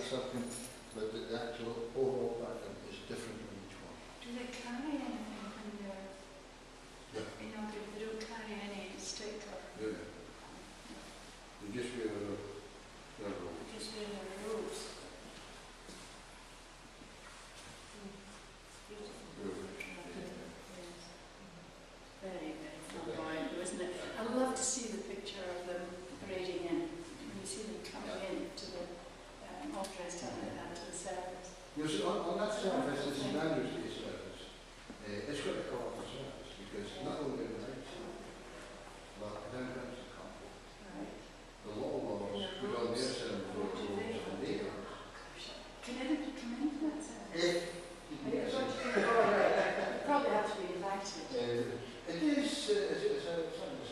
something, but the actual overall pattern is different on each one. Do they carry anything when they're, Yeah. you know, they don't carry any stick or... Yeah. They just wear their robes. Just wear their robes. Very, very flamboyant, isn't it? I love to see the picture of them parading in. When you see them coming in to the all dressed up like that to the service. You see, on that service, the St Andrew's Day service, it's got a colourful service because not only the knights, but then comes the couple. Right. The law laws put on their ceremony robes and they go. Can anybody come in for that service? Yes. You probably have to be invited. It is, it's a certain service, but it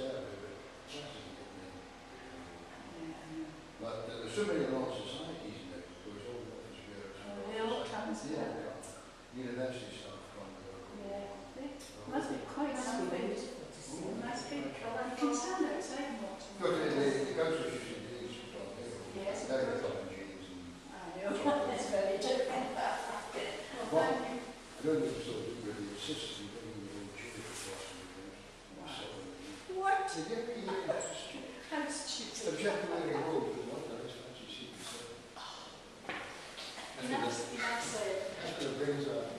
doesn't get me. But there's so many law societies now, there's all the different spirits. They all come as well. University staff come. Yeah. Must be quite sweet. Nice big colour. You can stand outside and watch them. But the council usually do these from there. Yes. Now they come in jeans and... I know. It's very different. Well, I don't know if it's still really insistent in bringing your own children across the years. What? They get me How stupid. I'm checking out the road, but what that is actually secret. That's That's what brings that.